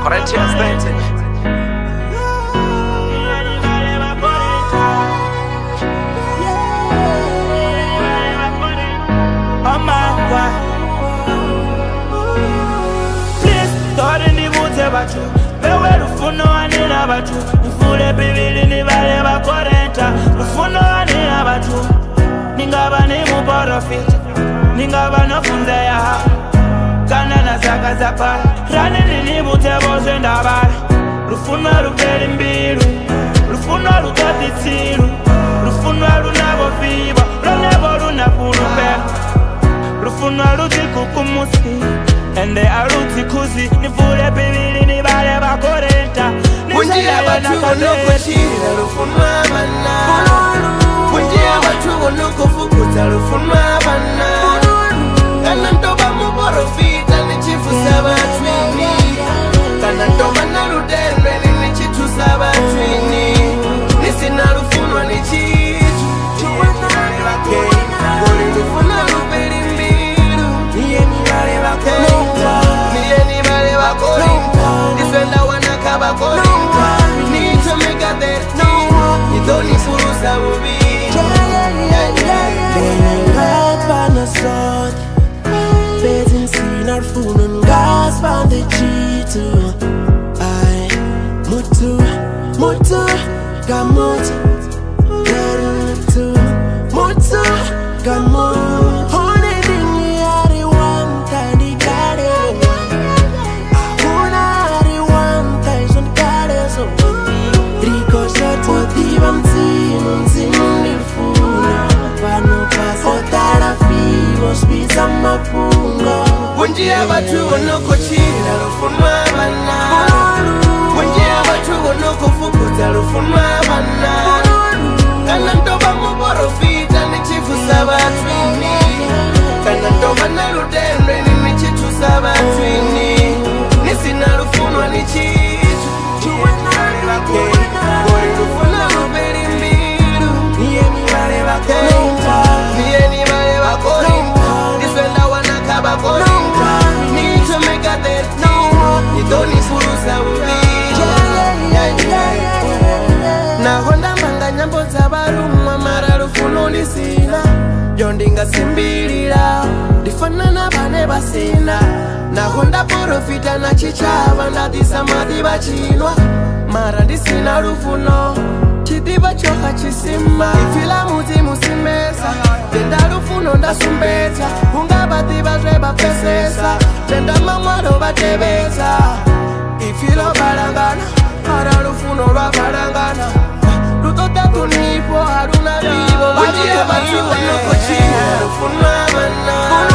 Francesca Spencer. Oh my God. Please, don't in the woods about you. Bewe rufuno anina batu. Ufule bibili ni vale bakorenta. Rufuno anina batu. Ningaba ni muporofit. Ningaba no funze ya. Kana na zaka zapa. Rani ni bute boze ndabara. Rufuno rubeli mbiru. Rufuno rugati tsiru. Rufuno runabo fiba. Runabo runapurube. Rufuno ruti kukumusi. Ende aruti kuzi. Nifule bibili ni vale bakorenta. Unjia batu onokuchira rufuno abana. Unjia batu onokufukuza rufuno abana. Kana ntoba muborofita ni chifu sabatwini. Kana ntoba na rudembe ni chitu sabatwini. Nisina rufuno ni chitu. Woli rufuno rubeli mbiru. Niye ni vale bakorinta. Niye ni vale bakorinta. Defenda wanakaba korinta. Need to make a that thing. You don't need furusa bubi. Panasot Bezin sinar funun gas van de G2 Ay Mutu Gamut Mutu Gamut Hone dingi ari wan Kandi kare Huna ari wan Kaison kare so Rico shoto divam zimun nilfuna Pano pasotara fibos pisa mapunga Unjia batu onokuchira rufuno abana. Unjia batu onokufukuza rufuno abana. Kana ntoba muborofita ni chifu sabatwini. Kana ntoba na rudembe ni chitu sabatwini. Nisina rufuno ni chitu. Woli rufuno rubeli mbiru. Niye ni vale bakorinta. Niye ni vale bakorinta. Defenda wanakaba korinta. Need to make a that thing. You don't need furusa bubi. Na honda manga nyambo zabarumwa mara rufuno nisina. Yondinga simbilira. Difanana bane basina. Na honda porofita na chichava na disamadi bachinwa. Mara disina rufuno. Chidiba choka chisima. Ifila muti musimesa. Tenda rufuno ndasumbeta. Ungaba diba reba pesesa. Tenda mamwaro batebeza. Ifilo barangana. Mara rufuno rwa barangana. Ruto tatu nipo haruna vivo. Unjia batu onokuchira rufuno abana.